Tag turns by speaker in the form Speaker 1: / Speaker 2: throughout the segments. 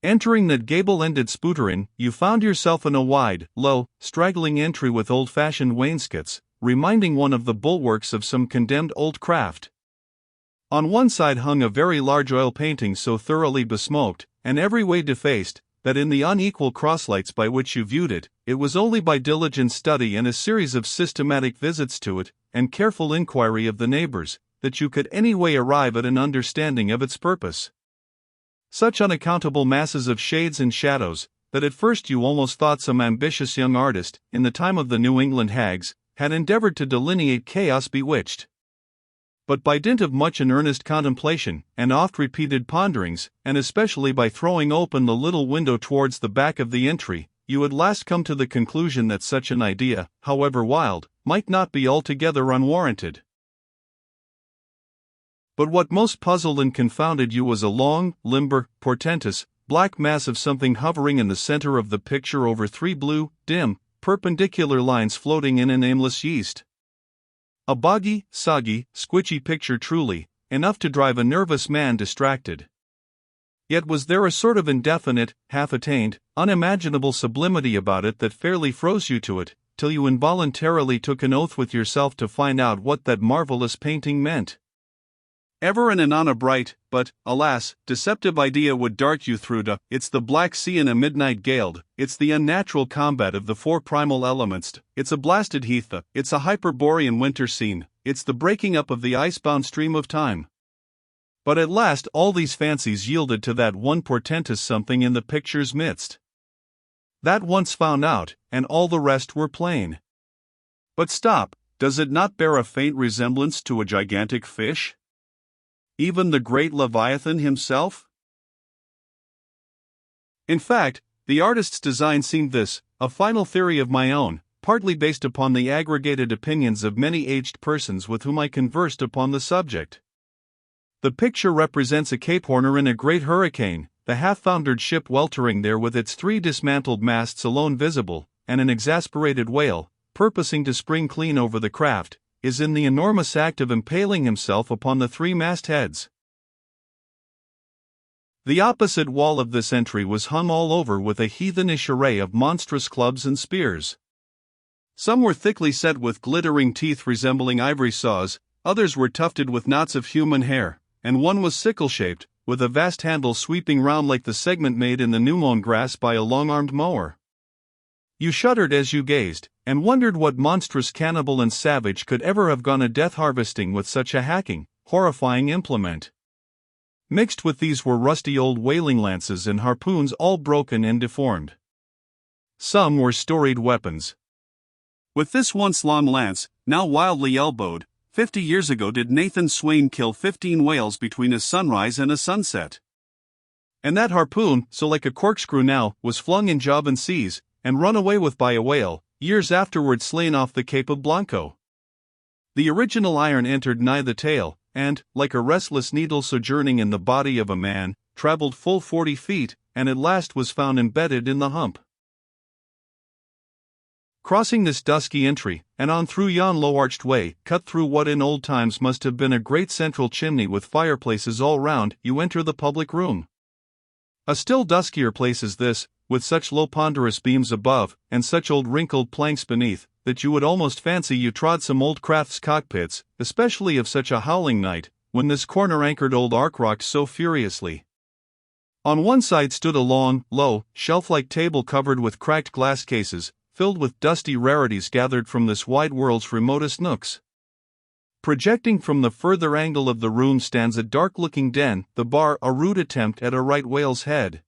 Speaker 1: Entering that gable-ended spooterin, you found yourself in a wide, low, straggling entry with old-fashioned wainscots, reminding one of the bulwarks of some condemned old craft. On one side hung a very large oil painting so thoroughly besmoked, and every way defaced, that in the unequal crosslights by which you viewed it, it was only by diligent study and a series of systematic visits to it, and careful inquiry of the neighbors, that you could any way arrive at an understanding of its purpose. Such unaccountable masses of shades and shadows, that at first you almost thought some ambitious young artist, in the time of the New England hags, had endeavored to delineate chaos bewitched. But by dint of much and earnest contemplation, and oft-repeated ponderings, and especially by throwing open the little window towards the back of the entry, you at last come to the conclusion that such an idea, however wild, might not be altogether unwarranted. But what most puzzled and confounded you was a long, limber, portentous, black mass of something hovering in the center of the picture over three blue, dim, perpendicular lines floating in an aimless yeast. A boggy, soggy, squitchy picture truly, enough to drive a nervous man distracted. Yet was there a sort of indefinite, half-attained, unimaginable sublimity about it that fairly froze you to it, till you involuntarily took an oath with yourself to find out what that marvelous painting meant. Ever and anon a bright, but, alas, deceptive idea would dart you through it's the Black Sea in a midnight gale, it's the unnatural combat of the four primal elements, it's a blasted heath, it's a Hyperborean winter scene, it's the breaking up of the icebound stream of time. But at last all these fancies yielded to that one portentous something in the picture's midst. That once found out, and all the rest were plain. But stop, does it not bear a faint resemblance to a gigantic fish? Even the great Leviathan himself? In fact, the artist's design seemed this, a final theory of my own, partly based upon the aggregated opinions of many aged persons with whom I conversed upon the subject. The picture represents a Cape Horner in a great hurricane, the half-foundered ship weltering there with its three dismantled masts alone visible, and an exasperated whale, purposing to spring clean over the craft, is in the enormous act of impaling himself upon the three mastheads. The opposite wall of this entry was hung all over with a heathenish array of monstrous clubs and spears. Some were thickly set with glittering teeth resembling ivory saws, others were tufted with knots of human hair, and one was sickle-shaped, with a vast handle sweeping round like the segment made in the new-mown grass by a long-armed mower. You shuddered as you gazed, and wondered what monstrous cannibal and savage could ever have gone a death-harvesting with such a hacking, horrifying implement. Mixed with these were rusty old whaling lances and harpoons all broken and deformed. Some were storied weapons. With this once long lance, now wildly elbowed, 50 years ago did Nathan Swain kill 15 whales between a sunrise and a sunset. And that harpoon, so like a corkscrew now, was flung in Javan seas, and run away with by a whale, years afterward slain off the Cape of Blanco. The original iron entered nigh the tail, and, like a restless needle sojourning in the body of a man, travelled full 40 feet, and at last was found embedded in the hump. Crossing this dusky entry, and on through yon low-arched way, cut through what in old times must have been a great central chimney with fireplaces all round, you enter the public room. A still duskier place is this, with such low ponderous beams above, and such old wrinkled planks beneath, that you would almost fancy you trod some old craft's cockpits, especially of such a howling night, when this corner-anchored old ark rocked so furiously. On one side stood a long, low, shelf-like table covered with cracked glass cases, filled with dusty rarities gathered from this wide world's remotest nooks. Projecting from the further angle of the room stands a dark-looking den, the bar a rude attempt at a right whale's head.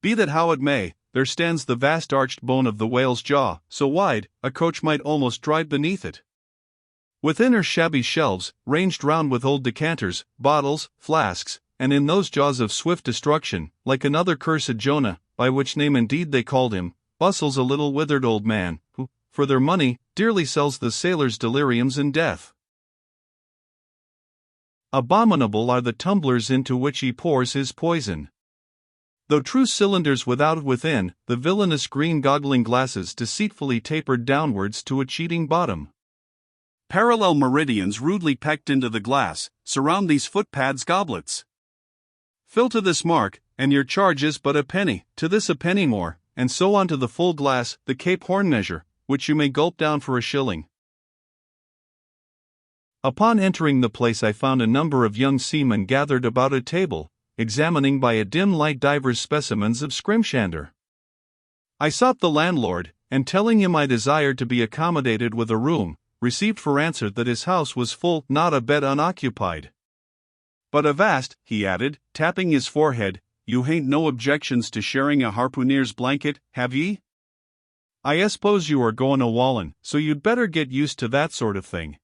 Speaker 1: Be that how it may, there stands the vast arched bone of the whale's jaw, so wide, a coach might almost drive beneath it. Within are shabby shelves, ranged round with old decanters, bottles, flasks, and in those jaws of swift destruction, like another cursed Jonah, by which name indeed they called him, bustles a little withered old man, who, for their money, dearly sells the sailors' deliriums in death. Abominable are the tumblers into which he pours his poison. Though true cylinders without within, the villainous green goggling glasses deceitfully tapered downwards to a cheating bottom. Parallel meridians rudely pecked into the glass, surround these footpads goblets. Fill to this mark, and your charge is but a penny, to this a penny more, and so on to the full glass, the Cape Horn measure, which you may gulp down for a shilling. Upon entering the place I found a number of young seamen gathered about a table, examining by a dim light divers specimens of scrimshander. I sought the landlord, and telling him I desired to be accommodated with a room, received for answer that his house was full, not a bed unoccupied. But avast, he added, tapping his forehead, you hain't no objections to sharing a harpooneer's blanket, have ye? I suppose you are goin' a-wallin', so you'd better get used to that sort of thing.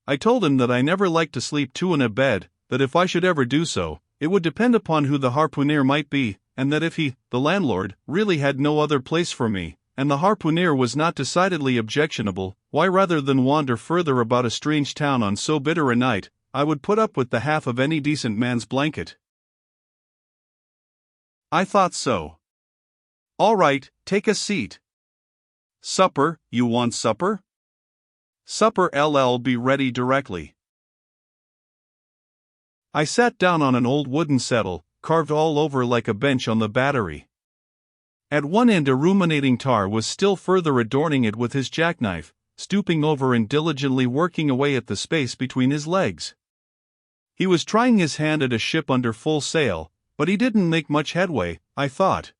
Speaker 1: I told him that I never liked to sleep two in a bed, that if I should ever do so, it would depend upon who the harpooneer might be, and that if he, the landlord, really had no other place for me, and the harpooneer was not decidedly objectionable, why rather than wander further about a strange town on so bitter a night, I would put up with the half of any decent man's blanket. I thought so. All right, take a seat. Supper, you want supper? Supper LL be ready directly. I sat down on an old wooden settle, carved all over like a bench on the battery. At one end a ruminating tar was still further adorning it with his jackknife, stooping over and diligently working away at the space between his legs. He was trying his hand at a ship under full sail, but he didn't make much headway, I thought.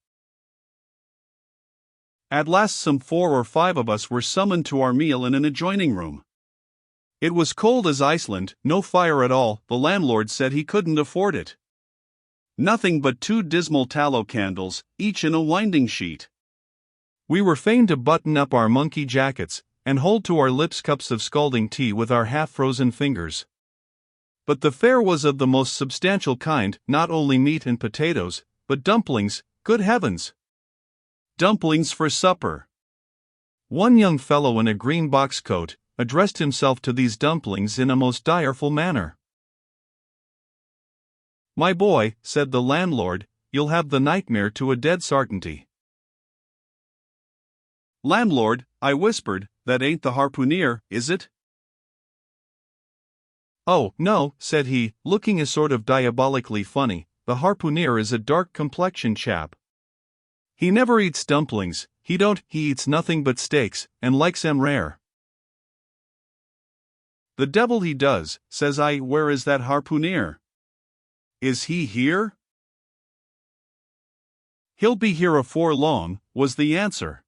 Speaker 1: At last some 4 or 5 of us were summoned to our meal in an adjoining room. It was cold as Iceland, no fire at all, the landlord said he couldn't afford it. Nothing but 2 dismal tallow candles, each in a winding sheet. We were fain to button up our monkey jackets, and hold to our lips cups of scalding tea with our half-frozen fingers. But the fare was of the most substantial kind, not only meat and potatoes, but dumplings, good heavens! Dumplings for supper. One young fellow in a green box coat addressed himself to these dumplings in a most direful manner. My boy, said the landlord, you'll have the nightmare to a dead sartainty. Landlord, I whispered, that ain't the harpooneer, is it? Oh, no, said he, looking a sort of diabolically funny, the harpooneer is a dark-complexioned chap. He never eats dumplings, he eats nothing but steaks, and likes 'em rare. The devil he does, says I, where is that harpooneer? Is he here? He'll be here afore long, was the answer.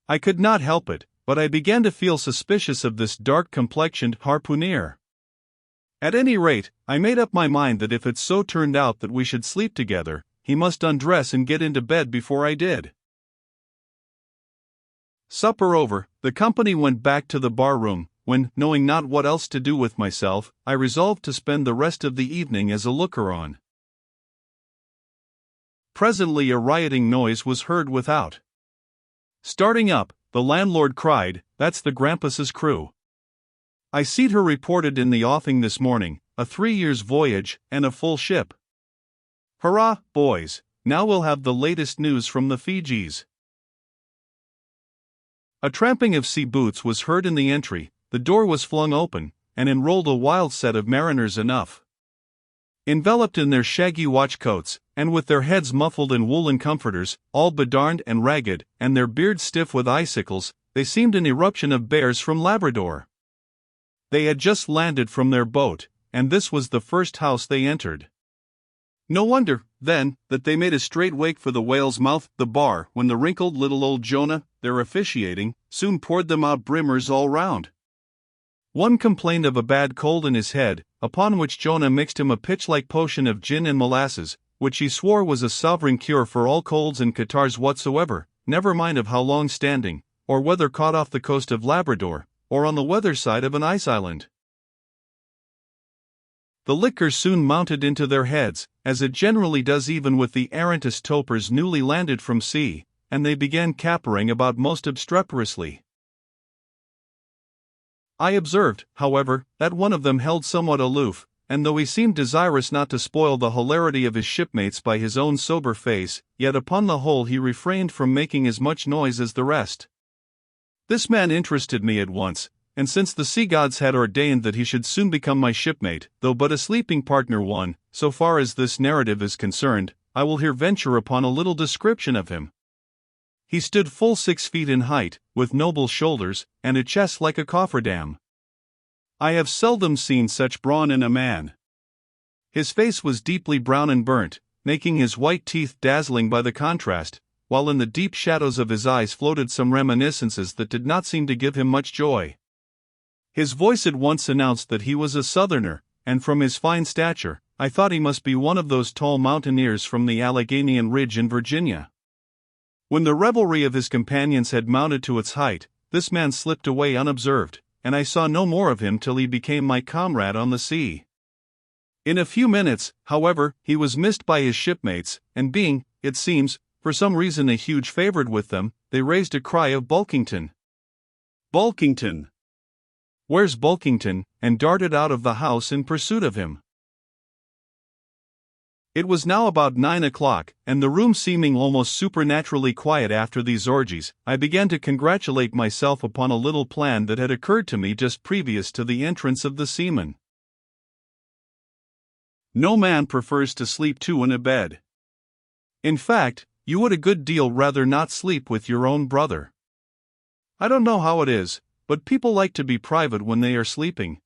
Speaker 1: I could not help it, but I began to feel suspicious of this dark-complexioned harpooneer. At any rate, I made up my mind that if it so turned out that we should sleep together, he must undress and get into bed before I did. Supper over, the company went back to the bar-room, when, knowing not what else to do with myself, I resolved to spend the rest of the evening as a looker-on. Presently a rioting noise was heard without. Starting up, the landlord cried, that's the Grampus's crew. I seed her reported in the offing this morning, a 3 years' voyage, and a full ship. Hurrah, boys, now we'll have the latest news from the Fijis. A tramping of sea boots was heard in the entry, the door was flung open, and in rolled a wild set of mariners enough. Enveloped in their shaggy watch coats, and with their heads muffled in woolen comforters, all bedarned and ragged, and their beards stiff with icicles, they seemed an eruption of bears from Labrador. They had just landed from their boat, and this was the first house they entered. No wonder, then, that they made a straight wake for the Whale's Mouth, the bar, when the wrinkled little old Jonah, their officiating, soon poured them out brimmers all round. One complained of a bad cold in his head, upon which Jonah mixed him a pitch-like potion of gin and molasses, which he swore was a sovereign cure for all colds and catarrhs whatsoever, never mind of how long standing, or whether caught off the coast of Labrador, or on the weather side of an ice island. The liquor soon mounted into their heads, as it generally does even with the arrantest topers newly landed from sea, and they began capering about most obstreperously. I observed, however, that one of them held somewhat aloof, and though he seemed desirous not to spoil the hilarity of his shipmates by his own sober face, yet upon the whole he refrained from making as much noise as the rest. This man interested me at once, and since the sea gods had ordained that he should soon become my shipmate, though but a sleeping partner one, so far as this narrative is concerned, I will here venture upon a little description of him. He stood full 6 feet in height, with noble shoulders, and a chest like a cofferdam. I have seldom seen such brawn in a man. His face was deeply brown and burnt, making his white teeth dazzling by the contrast, while in the deep shadows of his eyes floated some reminiscences that did not seem to give him much joy. His voice at once announced that he was a Southerner, and from his fine stature, I thought he must be one of those tall mountaineers from the Alleghanian Ridge in Virginia. When the revelry of his companions had mounted to its height, this man slipped away unobserved, and I saw no more of him till he became my comrade on the sea. In a few minutes, however, he was missed by his shipmates, and being, it seems, for some reason a huge favorite with them, they raised a cry of Bulkington. Bulkington! Where's Bulkington? And darted out of the house in pursuit of him. It was now about 9 o'clock, and the room seeming almost supernaturally quiet after these orgies, I began to congratulate myself upon a little plan that had occurred to me just previous to the entrance of the seaman. No man prefers to sleep two in a bed. In fact, you would a good deal rather not sleep with your own brother. I don't know how it is, but people like to be private when they are sleeping.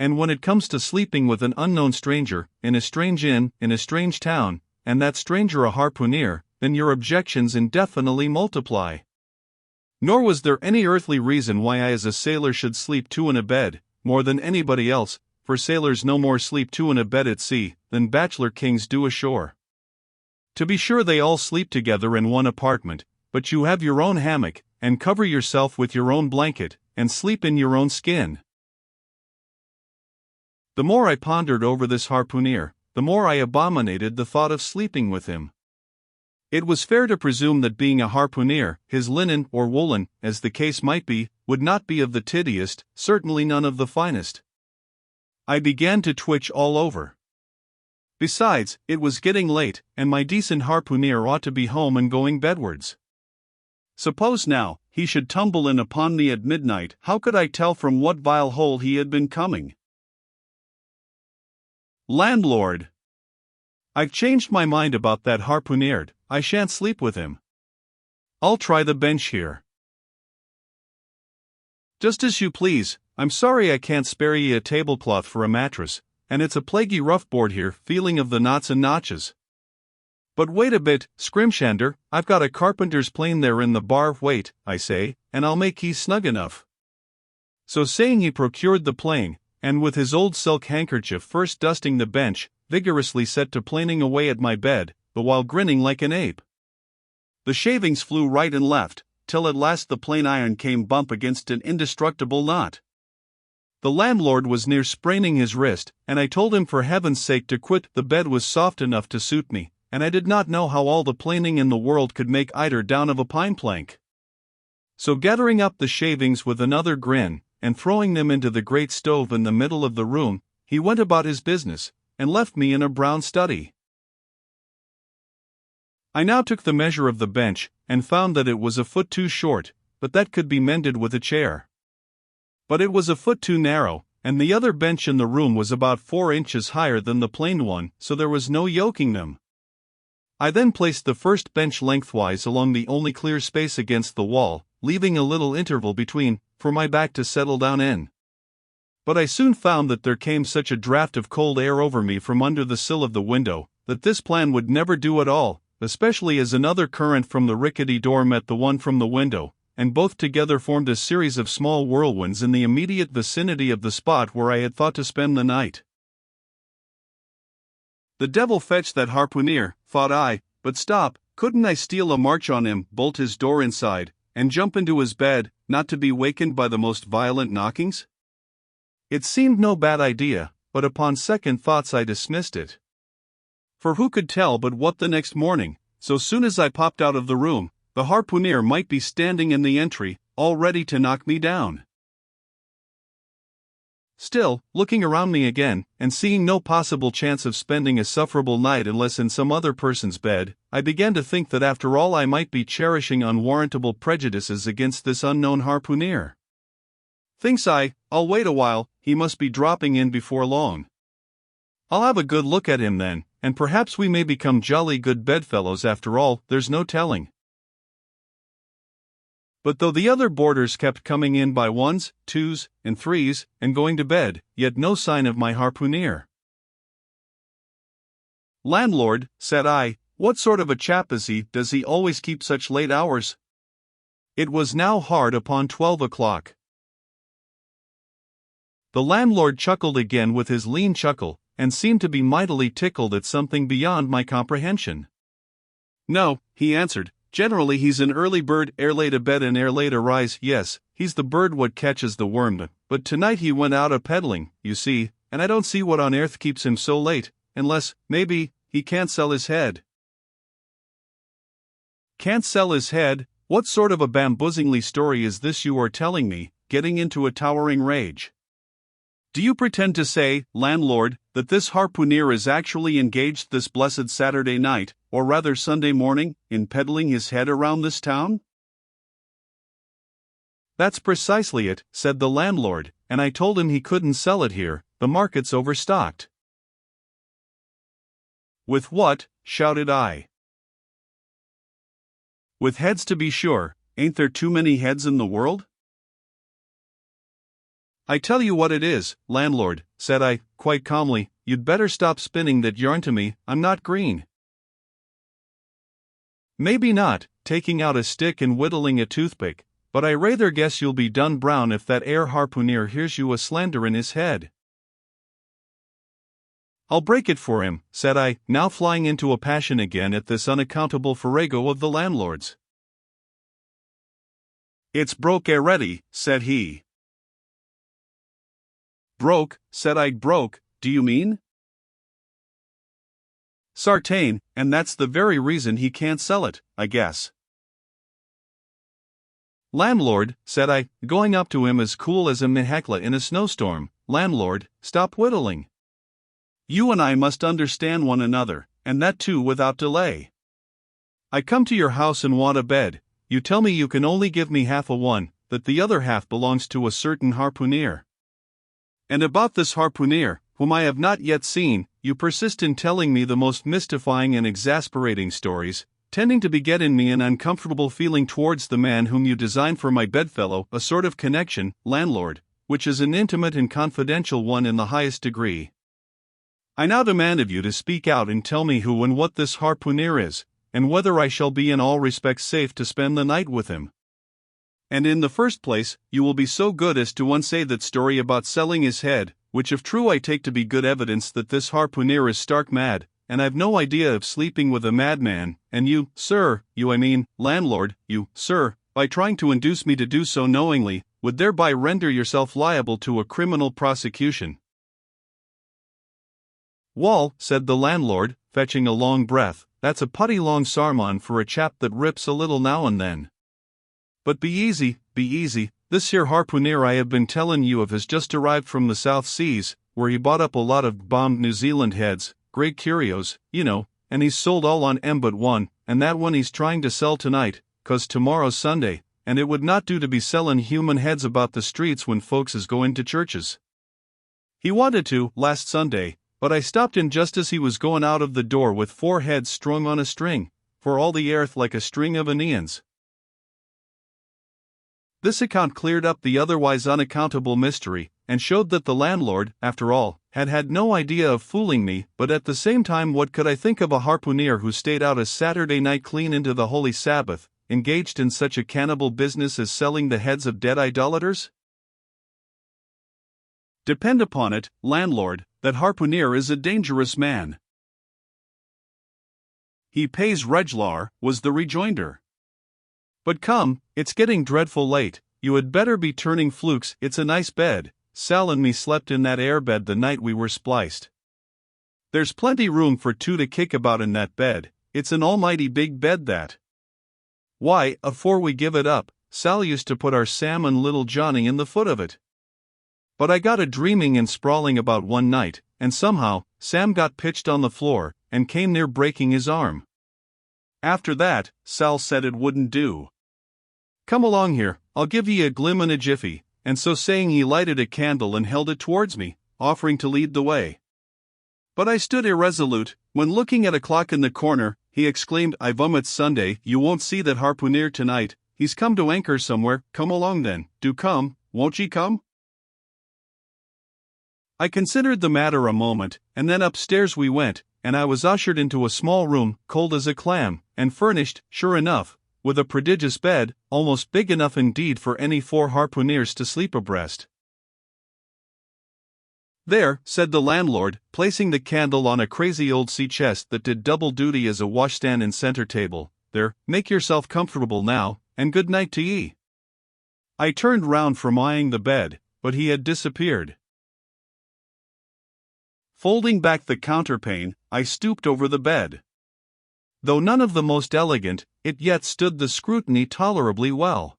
Speaker 1: And when it comes to sleeping with an unknown stranger, in a strange inn, in a strange town, and that stranger a harpooner, then your objections indefinitely multiply. Nor was there any earthly reason why I as a sailor should sleep two in a bed, more than anybody else, for sailors no more sleep two in a bed at sea, than bachelor kings do ashore. To be sure they all sleep together in one apartment, but you have your own hammock, and cover yourself with your own blanket, and sleep in your own skin. The more I pondered over this harpooner, the more I abominated the thought of sleeping with him. It was fair to presume that being a harpooner, his linen or woolen, as the case might be, would not be of the tiddiest, certainly none of the finest. I began to twitch all over. Besides, it was getting late, and my decent harpooner ought to be home and going bedwards. Suppose now, he should tumble in upon me at midnight, how could I tell from what vile hole he had been coming? Landlord! I've changed my mind about that harpooner, I shan't sleep with him. I'll try the bench here. Just as you please, I'm sorry I can't spare ye a tablecloth for a mattress, and it's a plaguey rough board here, feeling of the knots and notches. But wait a bit, Scrimshander, I've got a carpenter's plane there in the bar, wait, I say, and I'll make ye snug enough. So saying he procured the plane, and with his old silk handkerchief first dusting the bench, vigorously set to planing away at my bed, the while grinning like an ape. The shavings flew right and left, till at last the plain iron came bump against an indestructible knot. The landlord was near spraining his wrist, and I told him for heaven's sake to quit. The bed was soft enough to suit me, and I did not know how all the planing in the world could make eider down of a pine plank. So gathering up the shavings with another grin, and throwing them into the great stove in the middle of the room, he went about his business, and left me in a brown study. I now took the measure of the bench, and found that it was a foot too short, but that could be mended with a chair. But it was a foot too narrow, and the other bench in the room was about 4 inches higher than the plain one, so there was no yoking them. I then placed the first bench lengthwise along the only clear space against the wall, leaving a little interval between, for my back to settle down in. But I soon found that there came such a draught of cold air over me from under the sill of the window, that this plan would never do at all, especially as another current from the rickety door met the one from the window, and both together formed a series of small whirlwinds in the immediate vicinity of the spot where I had thought to spend the night. The devil fetch that harpooner, thought I, but stop, couldn't I steal a march on him, bolt his door inside, and jump into his bed, not to be wakened by the most violent knockings? It seemed no bad idea, but upon second thoughts I dismissed it. For who could tell but what the next morning, so soon as I popped out of the room, the harpooner might be standing in the entry, all ready to knock me down. Still, looking around me again, and seeing no possible chance of spending a sufferable night unless in some other person's bed, I began to think that after all I might be cherishing unwarrantable prejudices against this unknown harpooner. Thinks I'll wait a while, he must be dropping in before long. I'll have a good look at him then, and perhaps we may become jolly good bedfellows after all, there's no telling. But though the other boarders kept coming in by ones, twos, and threes, and going to bed, yet no sign of my harpooneer. "Landlord," said I, "what sort of a chap is he? Does he always keep such late hours?" It was now hard upon 12 o'clock. The landlord chuckled again with his lean chuckle, and seemed to be mightily tickled at something beyond my comprehension. "No," he answered, "generally he's an early bird, ere late a bed and ere late a rise. Yes, he's the bird what catches the worm, but tonight he went out a-peddling, you see, and I don't see what on earth keeps him so late, unless, maybe, he can't sell his head." "Can't sell his head? What sort of a bamboozingly story is this you are telling me?" getting into a towering rage. "Do you pretend to say, landlord, that this harpooneer is actually engaged this blessed Saturday night, or rather Sunday morning, in peddling his head around this town?" "That's precisely it," said the landlord, "and I told him he couldn't sell it here, the market's overstocked." "With what?" shouted I. "With heads, to be sure. Ain't there too many heads in the world?" "I tell you what it is, landlord," said I, quite calmly, "you'd better stop spinning that yarn to me, I'm not green." "Maybe not," taking out a stick and whittling a toothpick, "but I rather guess you'll be done brown if that 'ere harpooneer hears you a-slanderin' his head." "I'll break it for him," said I, now flying into a passion again at this unaccountable farrago of the landlord's. "It's broke already," said he. "Broke," said I, "broke, do you mean?" "Sartain, and that's the very reason he can't sell it, I guess." "Landlord," said I, going up to him as cool as a mehekla in a snowstorm, "landlord, stop whittling. You and I must understand one another, and that too without delay. I come to your house and want a bed, you tell me you can only give me half a one, that the other half belongs to a certain harpooneer. And about this harpooneer, whom I have not yet seen, you persist in telling me the most mystifying and exasperating stories, tending to beget in me an uncomfortable feeling towards the man whom you design for my bedfellow, a sort of connection, landlord, which is an intimate and confidential one in the highest degree. I now demand of you to speak out and tell me who and what this harpooneer is, and whether I shall be in all respects safe to spend the night with him. And in the first place, you will be so good as to unsay that story about selling his head, which if true I take to be good evidence that this harpooneer is stark mad, and I've no idea of sleeping with a madman, and you, sir, landlord, you, sir, by trying to induce me to do so knowingly, would thereby render yourself liable to a criminal prosecution." "Wall," said the landlord, fetching a long breath, "that's a putty long sarmon for a chap that rips a little now and then. But be easy, this here harpooneer I have been tellin' you of has just arrived from the South Seas, where he bought up a lot of bombed New Zealand heads, great curios, you know, and he's sold all on 'em but one, and that one he's trying to sell tonight, 'cause tomorrow's Sunday, and it would not do to be sellin' human heads about the streets when folks is goin' to churches. He wanted to, last Sunday, but I stopped him just as he was goin' out of the door with 4 heads strung on a string, for all the earth like a string of Aeneans." This account cleared up the otherwise unaccountable mystery, and showed that the landlord, after all, had no idea of fooling me, but at the same time what could I think of a harpooneer who stayed out a Saturday night clean into the Holy Sabbath, engaged in such a cannibal business as selling the heads of dead idolaters? "Depend upon it, landlord, that harpooneer is a dangerous man." "He pays reglar," was the rejoinder. "But come, it's getting dreadful late, you had better be turning flukes. It's a nice bed, Sal and me slept in that air bed the night we were spliced. There's plenty room for 2 to kick about in that bed, it's an almighty big bed that. Why, afore we give it up, Sal used to put our Sam and little Johnny in the foot of it. But I got a dreaming and sprawling about one night, and somehow, Sam got pitched on the floor, and came near breaking his arm. After that, Sal said it wouldn't do. 'Come along here, I'll give ye a glim and a jiffy, and so saying he lighted a candle and held it towards me, offering to lead the way. But I stood irresolute, when looking at a clock in the corner, he exclaimed, it's Sunday, you won't see that harpooner tonight, he's come to anchor somewhere, come along then, do come, won't ye come? I considered the matter a moment, and then upstairs we went, and I was ushered into a small room, cold as a clam, and furnished, sure enough, with a prodigious bed, almost big enough indeed for any 4 harpooneers to sleep abreast. There, said the landlord, placing the candle on a crazy old sea chest that did double duty as a washstand and center table, there, make yourself comfortable now, and good night to ye. I turned round from eyeing the bed, but he had disappeared. Folding back the counterpane, I stooped over the bed. Though none of the most elegant, it yet stood the scrutiny tolerably well.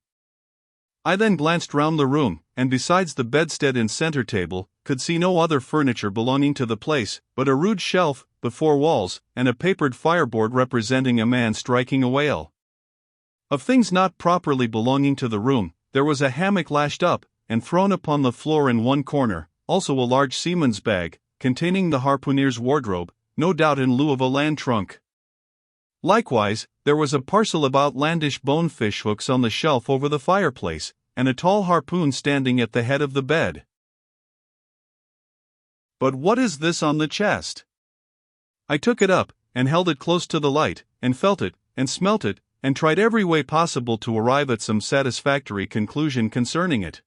Speaker 1: I then glanced round the room, and besides the bedstead and center table, could see no other furniture belonging to the place, but a rude shelf, the 4 walls, and a papered fireboard representing a man striking a whale. Of things not properly belonging to the room, there was a hammock lashed up, and thrown upon the floor in one corner, also a large seaman's bag, containing the harpooner's wardrobe, no doubt in lieu of a land trunk. Likewise, there was a parcel of outlandish bonefish hooks on the shelf over the fireplace, and a tall harpoon standing at the head of the bed. But what is this on the chest? I took it up, and held it close to the light, and felt it, and smelt it, and tried every way possible to arrive at some satisfactory conclusion concerning it.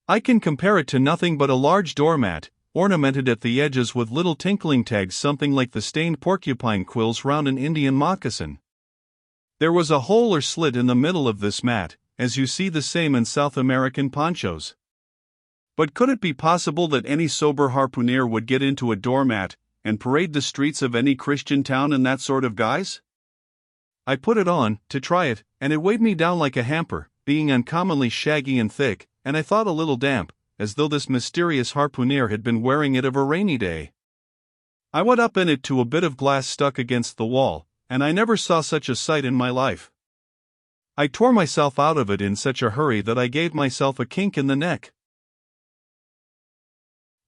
Speaker 1: I can compare it to nothing but a large doormat, ornamented at the edges with little tinkling tags something like the stained porcupine quills round an Indian moccasin. There was a hole or slit in the middle of this mat, as you see the same in South American ponchos. But could it be possible that any sober harpooner would get into a doormat, and parade the streets of any Christian town in that sort of guise? I put it on, to try it, and it weighed me down like a hamper, being uncommonly shaggy and thick, and I thought a little damp, as though this mysterious harpooner had been wearing it of a rainy day. I went up in it to a bit of glass stuck against the wall, and I never saw such a sight in my life. I tore myself out of it in such a hurry that I gave myself a kink in the neck.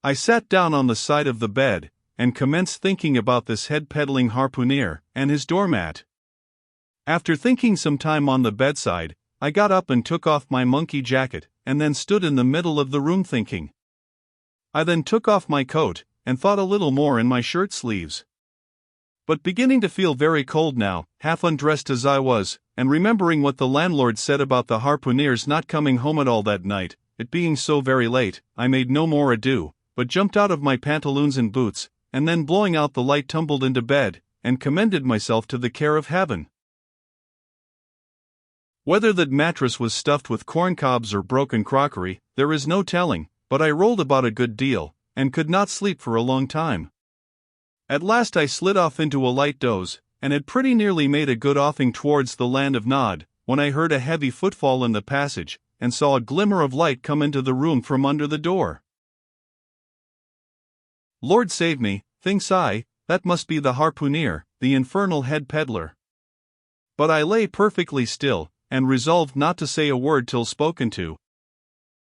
Speaker 1: I sat down on the side of the bed, and commenced thinking about this head-peddling harpooner, and his doormat. After thinking some time on the bedside, I got up and took off my monkey jacket, and then stood in the middle of the room thinking. I then took off my coat, and thought a little more in my shirt sleeves. But beginning to feel very cold now, half undressed as I was, and remembering what the landlord said about the harpooneers not coming home at all that night, it being so very late, I made no more ado, but jumped out of my pantaloons and boots, and then blowing out the light tumbled into bed, and commended myself to the care of heaven. Whether that mattress was stuffed with corncobs or broken crockery, there is no telling, but I rolled about a good deal, and could not sleep for a long time. At last I slid off into a light doze, and had pretty nearly made a good offing towards the land of Nod, when I heard a heavy footfall in the passage, and saw a glimmer of light come into the room from under the door. Lord save me, thinks I, that must be the harpooner, the infernal head peddler. But I lay perfectly still, and resolved not to say a word till spoken to.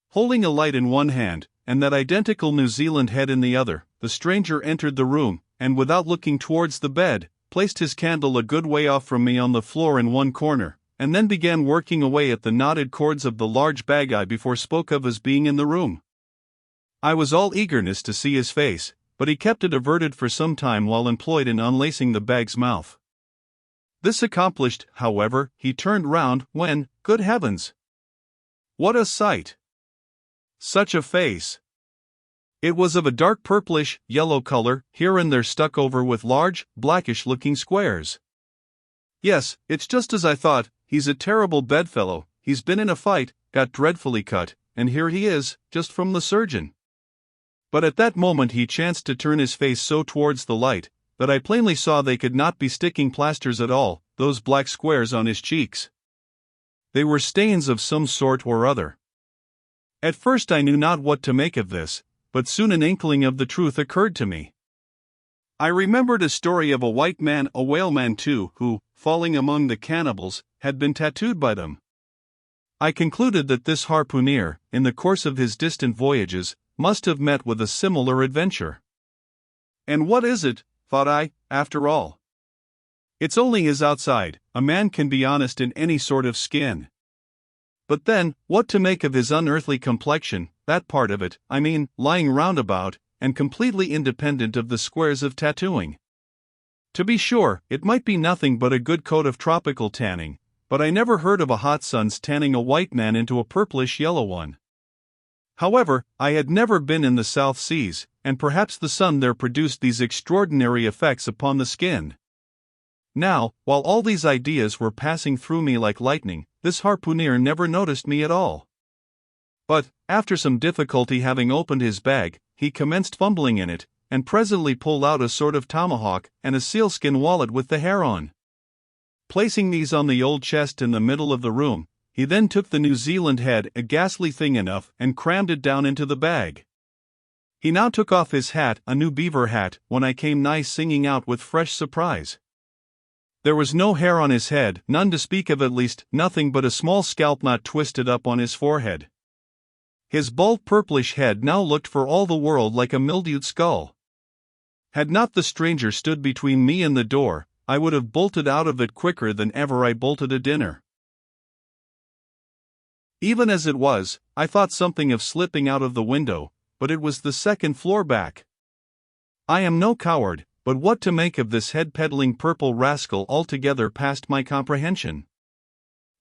Speaker 1: Holding a light in one hand, and that identical New Zealand head in the other, the stranger entered the room, and without looking towards the bed, placed his candle a good way off from me on the floor in one corner, and then began working away at the knotted cords of the large bag I before spoke of as being in the room. I was all eagerness to see his face, but he kept it averted for some time while employed in unlacing the bag's mouth. This accomplished, however, he turned round, when, good heavens! What a sight! Such a face! It was of a dark purplish, yellow color, here and there stuck over with large, blackish-looking squares. Yes, it's just as I thought, he's a terrible bedfellow, he's been in a fight, got dreadfully cut, and here he is, just from the surgeon. But at that moment he chanced to turn his face so towards the light, that I plainly saw they could not be sticking plasters at all, those black squares on his cheeks. They were stains of some sort or other. At first I knew not what to make of this, but soon an inkling of the truth occurred to me. I remembered a story of a white man, a whaleman too, who, falling among the cannibals, had been tattooed by them. I concluded that this harpooner, in the course of his distant voyages, must have met with a similar adventure. And what is it, thought I, after all? It's only his outside. A man can be honest in any sort of skin. But then, what to make of his unearthly complexion, that part of it, I mean, lying roundabout, and completely independent of the squares of tattooing? To be sure, it might be nothing but a good coat of tropical tanning, but I never heard of a hot sun's tanning a white man into a purplish yellow one. However, I had never been in the South Seas, and perhaps the sun there produced these extraordinary effects upon the skin. Now, while all these ideas were passing through me like lightning, this harpooner never noticed me at all. But, after some difficulty having opened his bag, he commenced fumbling in it, and presently pulled out a sort of tomahawk and a sealskin wallet with the hair on. Placing these on the old chest in the middle of the room, he then took the New Zealand head, a ghastly thing enough, and crammed it down into the bag. He now took off his hat, a new beaver hat, when I came nigh singing out with fresh surprise. There was no hair on his head, none to speak of, at least, nothing but a small scalp knot twisted up on his forehead. His bald purplish head now looked for all the world like a mildewed skull. Had not the stranger stood between me and the door, I would have bolted out of it quicker than ever I bolted a dinner. Even as it was, I thought something of slipping out of the window, but it was the second floor back. I am no coward, but what to make of this head-peddling purple rascal altogether past my comprehension.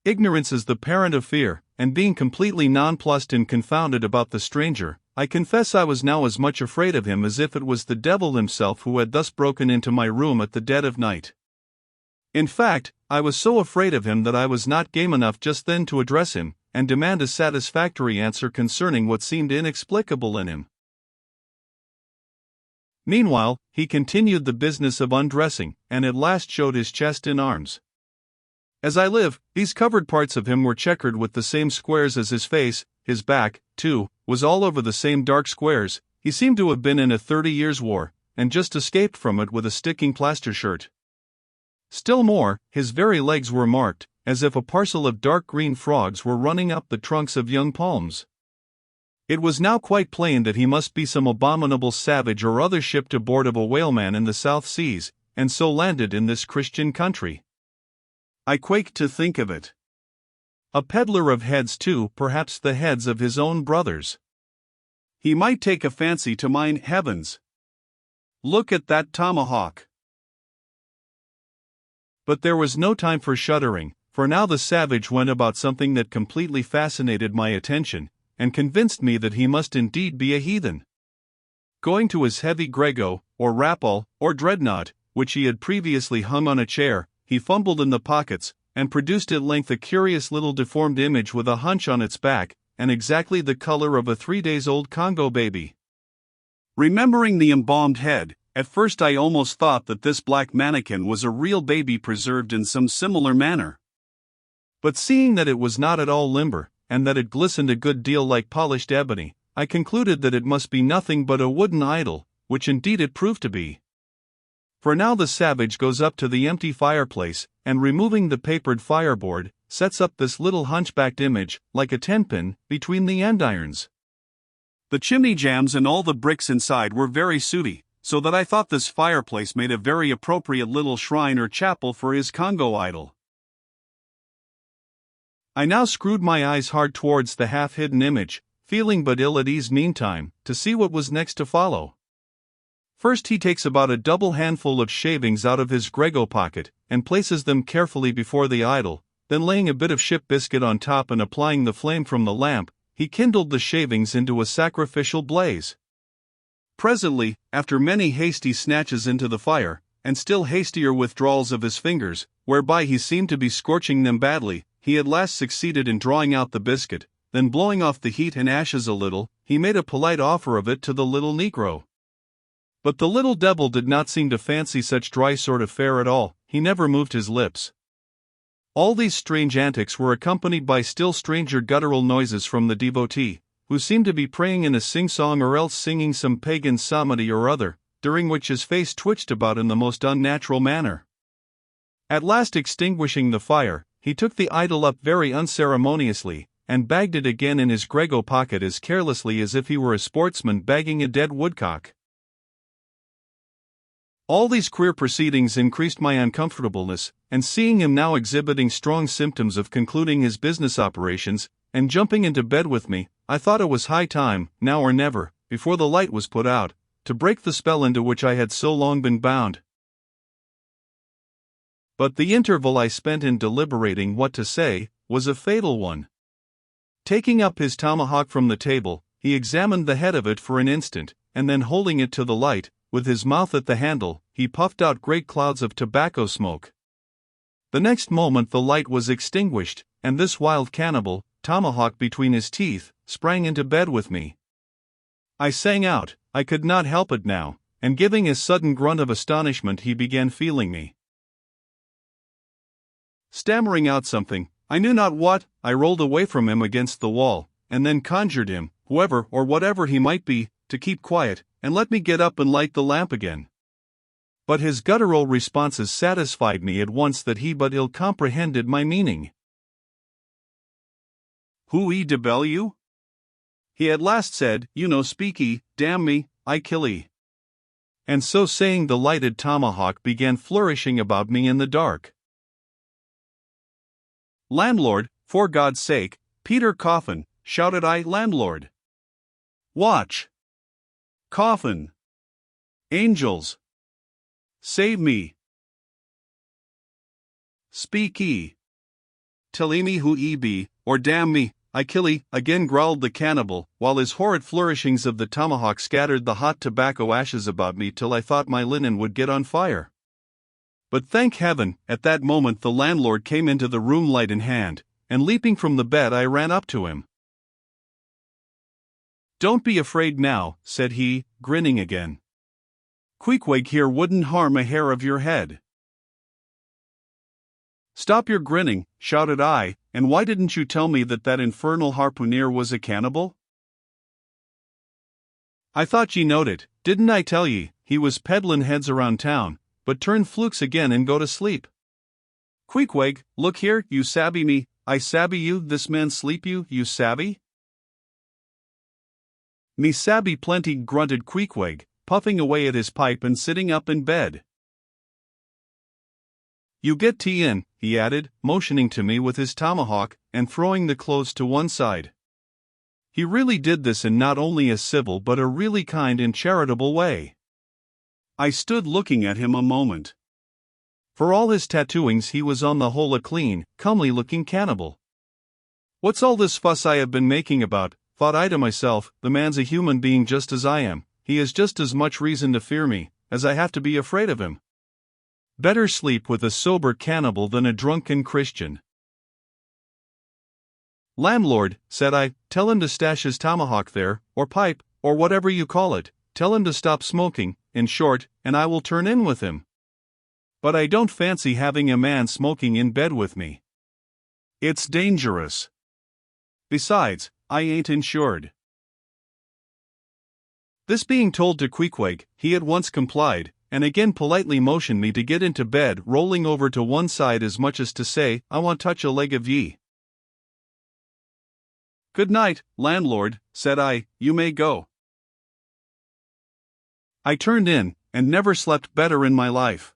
Speaker 1: Ignorance is the parent of fear, and being completely nonplussed and confounded about the stranger, I confess I was now as much afraid of him as if it was the devil himself who had thus broken into my room at the dead of night. In fact, I was so afraid of him that I was not game enough just then to address him, and demand a satisfactory answer concerning what seemed inexplicable in him. Meanwhile, he continued the business of undressing, and at last showed his chest and arms. As I live, these covered parts of him were checkered with the same squares as his face. His back, too, was all over the same dark squares. He seemed to have been in a 30 years' war, and just escaped from it with a sticking plaster shirt. Still more, his very legs were marked, as if a parcel of dark green frogs were running up the trunks of young palms. It was now quite plain that he must be some abominable savage or other shipped aboard of a whaleman in the South Seas, and so landed in this Christian country. I quaked to think of it. A peddler of heads too, perhaps the heads of his own brothers. He might take a fancy to mine. Heavens! Look at that tomahawk! But there was no time for shuddering, for now the savage went about something that completely fascinated my attention, and convinced me that he must indeed be a heathen. Going to his heavy grego, or rapal, or dreadnought, which he had previously hung on a chair, he fumbled in the pockets, and produced at length a curious little deformed image with a hunch on its back, and exactly the color of a 3-days-old Congo baby. Remembering the embalmed head, at first I almost thought that this black mannequin was a real baby preserved in some similar manner. But seeing that it was not at all limber, and that it glistened a good deal like polished ebony, I concluded that it must be nothing but a wooden idol, which indeed it proved to be. For now the savage goes up to the empty fireplace, and removing the papered fireboard, sets up this little hunchbacked image, like a tenpin, between the endirons. The chimney jambs and all the bricks inside were very sooty, so that I thought this fireplace made a very appropriate little shrine or chapel for his Congo idol. I now screwed my eyes hard towards the half-hidden image, feeling but ill at ease meantime, to see what was next to follow. First he takes about a double handful of shavings out of his grego pocket, and places them carefully before the idol, then laying a bit of ship biscuit on top and applying the flame from the lamp, he kindled the shavings into a sacrificial blaze. Presently, after many hasty snatches into the fire, and still hastier withdrawals of his fingers, whereby he seemed to be scorching them badly, he at last succeeded in drawing out the biscuit, then blowing off the heat and ashes a little, he made a polite offer of it to the little negro. But the little devil did not seem to fancy such dry sort of fare at all. He never moved his lips. All these strange antics were accompanied by still stranger guttural noises from the devotee, who seemed to be praying in a sing-song or else singing some pagan psalmody or other, during which his face twitched about in the most unnatural manner. At last extinguishing the fire, he took the idol up very unceremoniously, and bagged it again in his grego pocket as carelessly as if he were a sportsman bagging a dead woodcock. All these queer proceedings increased my uncomfortableness, and seeing him now exhibiting strong symptoms of concluding his business operations, and jumping into bed with me, I thought it was high time, now or never, before the light was put out, to break the spell into which I had so long been bound. But the interval I spent in deliberating what to say was a fatal one. Taking up his tomahawk from the table, he examined the head of it for an instant, and then holding it to the light, with his mouth at the handle, he puffed out great clouds of tobacco smoke. The next moment the light was extinguished, and this wild cannibal, tomahawk between his teeth, sprang into bed with me. I sang out, I could not help it now, and giving a sudden grunt of astonishment he began feeling me. Stammering out something, I knew not what, I rolled away from him against the wall, and then conjured him, whoever or whatever he might be, to keep quiet, and let me get up and light the lamp again. But his guttural responses satisfied me at once that he but ill comprehended my meaning. Hui debel you? He at last said, you no speaky, damn me, I kill 'ee. And so saying the lighted tomahawk began flourishing about me in the dark. Landlord, for God's sake, Peter Coffin, shouted I, landlord. Watch. Coffin. Angels. Save me. Speak ye. Tell me who ye be, or damn me, I kill 'ee, again growled the cannibal, while his horrid flourishings of the tomahawk scattered the hot tobacco ashes about me till I thought my linen would get on fire. But thank heaven, at that moment the landlord came into the room light in hand, and leaping from the bed I ran up to him. Don't be afraid now, said he, grinning again. Queequeg here wouldn't harm a hair of your head. Stop your grinning, shouted I, and why didn't you tell me that infernal harpooneer was a cannibal? I thought ye knowed it, didn't I tell ye, he was peddlin' heads around town, but turn flukes again and go to sleep. Queequeg, look here, you sabby me, I sabby you, this man sleep you sabby? Me sabby plenty, grunted Queequeg, puffing away at his pipe and sitting up in bed. You get tea in, he added, motioning to me with his tomahawk, and throwing the clothes to one side. He really did this in not only a civil but a really kind and charitable way. I stood looking at him a moment. For all his tattooings he was on the whole a clean, comely-looking cannibal. What's all this fuss I have been making about, thought I to myself, the man's a human being just as I am, he has just as much reason to fear me, as I have to be afraid of him. Better sleep with a sober cannibal than a drunken Christian. Landlord, said I, tell him to stash his tomahawk there, or pipe, or whatever you call it, tell him to stop smoking, in short, and I will turn in with him. But I don't fancy having a man smoking in bed with me. It's dangerous. Besides, I ain't insured. This being told to Queequeg, he at once complied, and again politely motioned me to get into bed, rolling over to one side as much as to say, I want touch a leg of ye. Good night, landlord, said I, you may go. I turned in, and never slept better in my life.